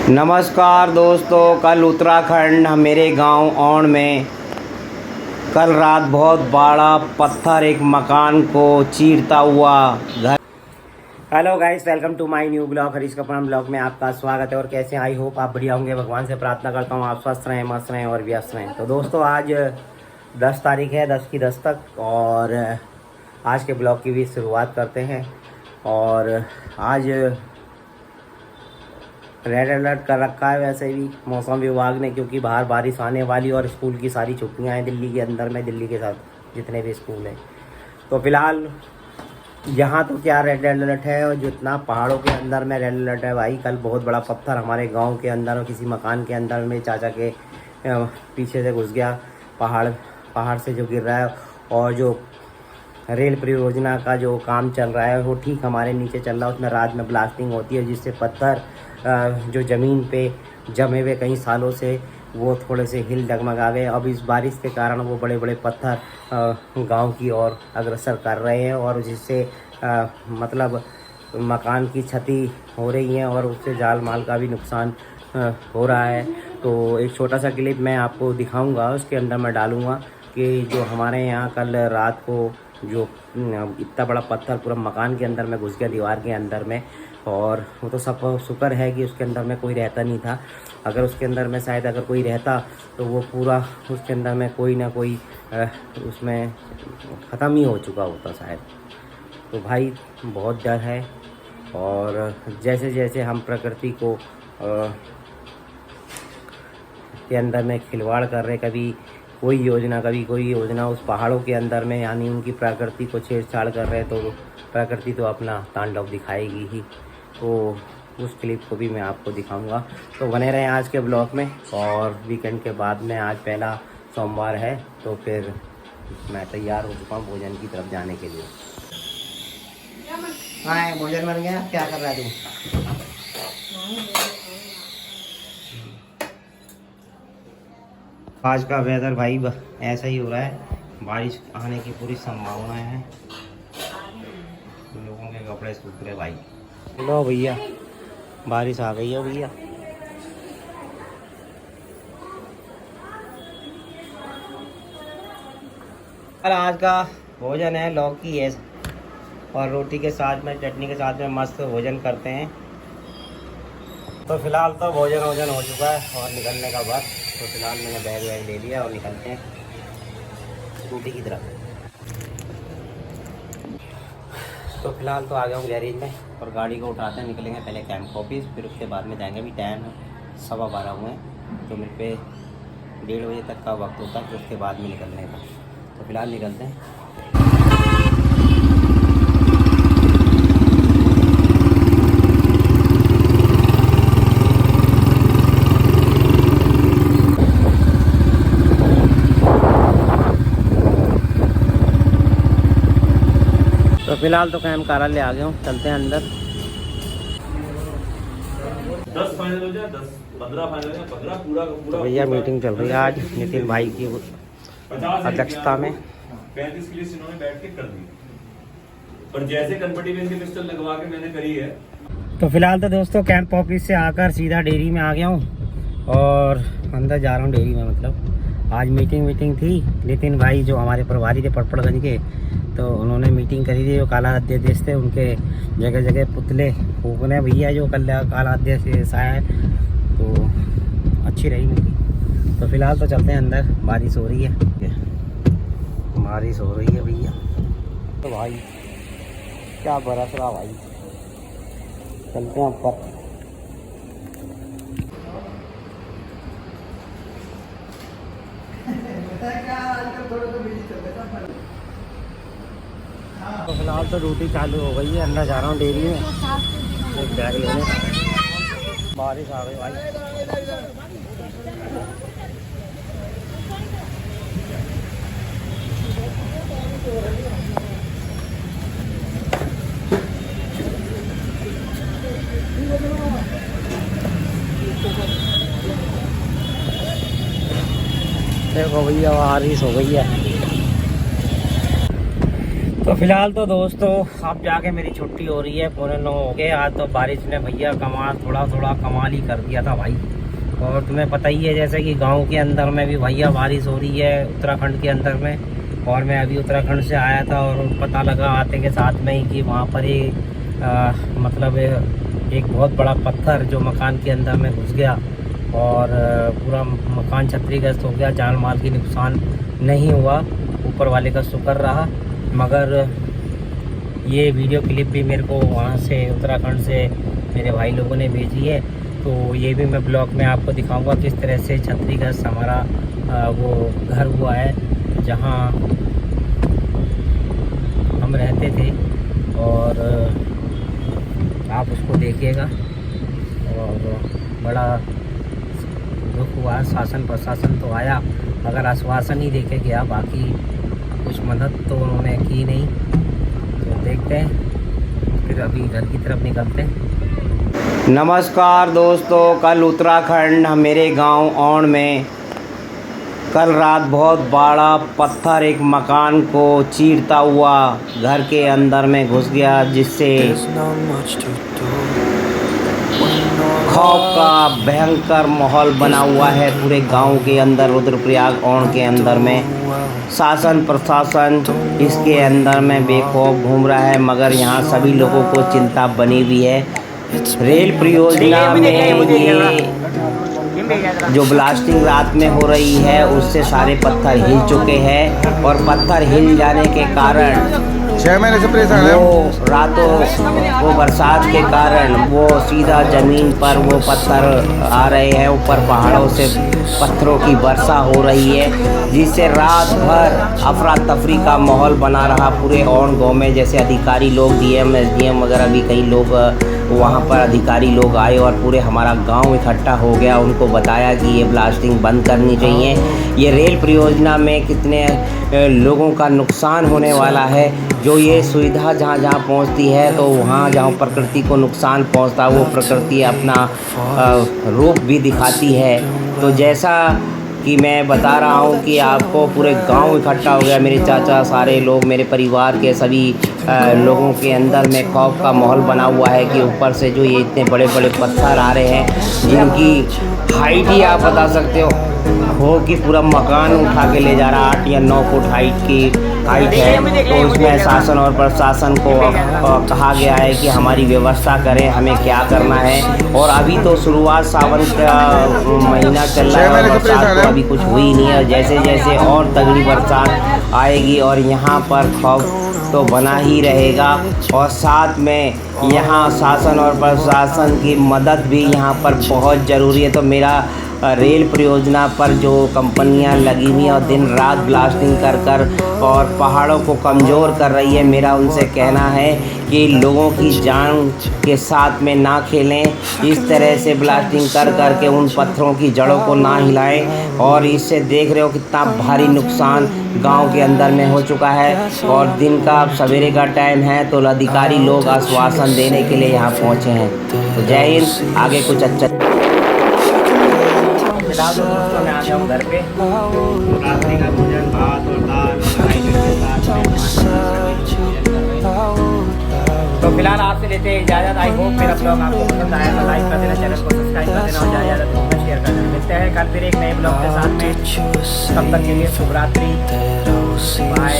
नमस्कार दोस्तों, कल उत्तराखंड मेरे गांव औंड में कल रात बहुत बड़ा पत्थर एक मकान को चीरता हुआ घर। Hello guys, welcome to my new blog. Harish Kapoor blog में आपका स्वागत है। और कैसे आई होप आप बढ़िया होंगे। भगवान से प्रार्थना करता हूँ आप स्वस्थ रहें, मस्त रहें और व्यस्त रहें। तो दोस्तों, आज 10 तारीख है, 10 की 10 तक, और आज के ब्लॉग की भी शुरुआत करते हैं। और आज रेड अलर्ट कर रखा है वैसे भी मौसम विभाग ने, क्योंकि बाहर बारिश आने वाली और स्कूल की सारी छुट्टियां हैं दिल्ली के अंदर में, दिल्ली के साथ जितने भी स्कूल हैं। तो फिलहाल यहाँ तो क्या रेड अलर्ट है, और जितना पहाड़ों के अंदर में रेड अलर्ट है भाई। कल बहुत बड़ा पत्थर हमारे गांव के अंदर और किसी मकान के अंदर में चाचा के पीछे से घुस गया। पहाड़ से जो गिर रहा है, और जो रेल परियोजना का जो काम चल रहा है वो ठीक हमारे नीचे चल रहा है। उसमें रात में ब्लास्टिंग होती है, जिससे पत्थर जो ज़मीन पे जमे हुए कई सालों से वो थोड़े से हिल डगमगा गए। अब इस बारिश के कारण वो बड़े बड़े पत्थर गांव की ओर अग्रसर कर रहे हैं, और जिससे मतलब मकान की क्षति हो रही है, और उससे जान माल का भी नुकसान हो रहा है। तो एक छोटा सा क्लिप मैं आपको दिखाऊंगा, उसके अंदर मैं डालूंगा कि जो हमारे यहाँ कल रात को जो इतना बड़ा पत्थर पूरा मकान के अंदर में घुस गया, दीवार के अंदर में। और वो तो सब शुक्र है कि उसके अंदर में कोई रहता नहीं था। अगर उसके अंदर में शायद अगर कोई रहता तो वो पूरा उसके अंदर में कोई ना कोई उसमें ख़त्म ही हो चुका होता शायद। तो भाई बहुत डर है। और जैसे जैसे हम प्रकृति को के अंदर में खिलवाड़ कर रहे, कभी कोई योजना उस पहाड़ों के अंदर में, यानी उनकी प्रकृति को छेड़छाड़ कर रहे, तो प्रकृति तो अपना तांडव दिखाएगी ही। तो उस क्लिप को भी मैं आपको दिखाऊंगा। तो बने रहें आज के ब्लॉग में। और वीकेंड के बाद में आज पहला सोमवार है, तो फिर मैं तैयार हो चुका हूँ भोजन की तरफ जाने के लिए। हाँ, भोजन बन गया। क्या कर रहा है तू? आज का वेदर भाई ऐसा ही हो रहा है, बारिश आने की पूरी संभावना है। लोगों के कपड़े सूख रहे भाई। लो भैया, बारिश आ गई है भैया। और आज का भोजन है लौकी है, और रोटी के साथ में, चटनी के साथ में मस्त भोजन करते हैं। तो फिलहाल तो भोजन हो चुका है और निकलने का वक्त। तो फिलहाल मैंने बैग वैग ले लिया और निकलते हैं स्कूटी की तरफ। तो फिलहाल तो आ गया हूँ गैरेज में, और गाड़ी को उठाते हैं, निकलेंगे पहले कैंप ऑफिस, फिर उसके बाद में जाएंगे। अभी टाइम 12:15 हुए हैं, तो मेरे पे 1:30 बजे तक का वक्त होता है, फिर उसके बाद में निकलने का। तो फिलहाल निकलते हैं। तो फिलहाल तो कैंप कार्यालय आ गया हूँ, चलते हैं अंदर। 10 फाइनल हो जाए, 10 15 फाइनल हो जाए, 15 पूरा तो भैया मीटिंग चल रही है आज नितिन भाई की अध्यक्षता में। 35 के लिए इन्होंने बैठ के कर दी, पर जैसे कन्वर्टिबल की पिस्टल लगवा के मैंने करी है। तो फिलहाल तो दोस्तों कैंप ऑफिस से आकर सीधा डेयरी में आ गया हूँ, और अंदर जा रहा हूँ डेयरी में। मतलब आज मीटिंग थी। नितिन भाई जो हमारे प्रभारी थे पटपड़गंज के, तो उन्होंने मीटिंग करी थी। जो काला अध्यक्ष थे, उनके जगह जगह पुतले फूकने भैया, जो कल काला अध्यक्ष आया है। तो अच्छी रही मीटिंग। तो फिलहाल तो चलते हैं अंदर, बारिश हो रही है भैया। तो भाई क्या बरस रहा भाई, चलते हैं ऊपर। तो फिलहाल तो ड्यूटी चालू हो गई है, अंदर जा रहा हूँ डेयरी में एक गाड़ी लेने। बारिश आ गई भाई। देखो भैया, बारिश हो गई है। तो फिलहाल तो दोस्तों अब जाके मेरी छुट्टी हो रही है, 9:15 हो गए। आज तो बारिश ने भैया कमाल थोड़ा कमाल ही कर दिया था भाई। और तुम्हें पता ही है जैसे कि गांव के अंदर में भी भैया बारिश हो रही है उत्तराखंड के अंदर में। और मैं अभी उत्तराखंड से आया था और पता लगा आते के साथ में ही कि वहाँ पर ही मतलब एक बहुत बड़ा पत्थर जो मकान के अंदर में घुस गया और पूरा मकान क्षतिग्रस्त हो गया। जान माल की नुकसान नहीं हुआ, ऊपर वाले का शुक्र रहा। मगर ये वीडियो क्लिप भी मेरे को वहाँ से उत्तराखंड से मेरे भाई लोगों ने भेजी है, तो ये भी मैं ब्लॉग में आपको दिखाऊंगा किस तरह से क्षतिग्रस्त हमारा वो घर हुआ है जहाँ हम रहते थे। और आप उसको देखिएगा। और बड़ा दुख हुआ। शासन प्रशासन तो आया मगर आश्वासन ही देके गया, बाकी कुछ मदद तो उन्होंने की नहीं। तो देखते हैं, फिर अभी घर की तरफ निकलते हैं। नमस्कार दोस्तों, कल उत्तराखंड मेरे गांव औंड में कल रात बहुत बड़ा पत्थर एक मकान को चीरता हुआ घर के अंदर में घुस गया, जिससे खौफ का भयंकर माहौल बना हुआ है पूरे गांव के अंदर, रुद्रप्रयाग औंड के अंदर में। शासन प्रशासन इसके अंदर में बेखौफ घूम रहा है, मगर यहाँ सभी लोगों को चिंता बनी हुई है। रेल परियोजना में ये जो ब्लास्टिंग रात में हो रही है उससे सारे पत्थर हिल चुके हैं और पत्थर हिल जाने के कारण 6 महीने से परेशान है वो रातों वो बरसात के कारण वो सीधा ज़मीन पर वो पत्थर आ रहे हैं। ऊपर पहाड़ों से पत्थरों की वर्षा हो रही है, जिससे रात भर अफरा तफरी का माहौल बना रहा पूरे औंड गाँव में। जैसे अधिकारी लोग डीएम एसडीएम वगैरह भी कई लोग वहाँ पर अधिकारी लोग आए और पूरे हमारा गांव इकट्ठा हो गया। उनको बताया कि ये ब्लास्टिंग बंद करनी चाहिए। ये रेल परियोजना में कितने लोगों का नुकसान होने वाला है। जो ये सुविधा जहाँ जहाँ पहुँचती है तो वहाँ जहाँ प्रकृति को नुकसान पहुँचता है वो प्रकृति अपना रूप भी दिखाती है। तो जैसा कि मैं बता रहा हूँ कि आपको पूरे गांव इकट्ठा हो गया, मेरे चाचा सारे लोग, मेरे परिवार के सभी लोगों के अंदर में खौफ का माहौल बना हुआ है कि ऊपर से जो ये इतने बड़े बड़े पत्थर आ रहे हैं जिनकी हाइट ही आप बता सकते हो कि पूरा मकान उठा के ले जा रहा। 8 या 9 फुट हाइट है। तो उसमें शासन और प्रशासन को कहा गया है कि हमारी व्यवस्था करें, हमें क्या करना है। और अभी तो शुरुआत सावन का महीना चल रहा है और बरसात तो अभी कुछ हुई नहीं है। जैसे जैसे और तगड़ी बरसात आएगी और यहाँ पर खौफ तो बना ही रहेगा। और साथ में यहाँ शासन और प्रशासन की मदद भी यहाँ पर बहुत ज़रूरी है। तो मेरा रेल परियोजना पर जो कंपनियां लगी हुई हैं और दिन रात ब्लास्टिंग कर और पहाड़ों को कमज़ोर कर रही है, मेरा उनसे कहना है कि लोगों की जान के साथ में ना खेलें। इस तरह से ब्लास्टिंग कर के उन पत्थरों की जड़ों को ना हिलाएं। और इससे देख रहे हो कितना भारी नुकसान गांव के अंदर में हो चुका है। और दिन का सवेरे का टाइम है तो अधिकारी लोग आश्वासन देने के लिए यहाँ पहुँचे हैं। तो जय हिंद। आगे कुछ अच्छा फिलहाल दोस्तों मैं आ गया हूँ घर पे। रात्रि का भोजन भात और दाल तो फिलहाल आपसे लेते हैं इजाज़त। आई होप मेरा ब्लॉग आपको पसंद आया तो लाइक कर देना, चैनल को सब्सक्राइब कर देना और ज़्यादा से शेयर कर देना। मिलते हैं कल फिर एक नए ब्लॉग के साथ में। तब तक के लिए शुभ रात्रि। बाय।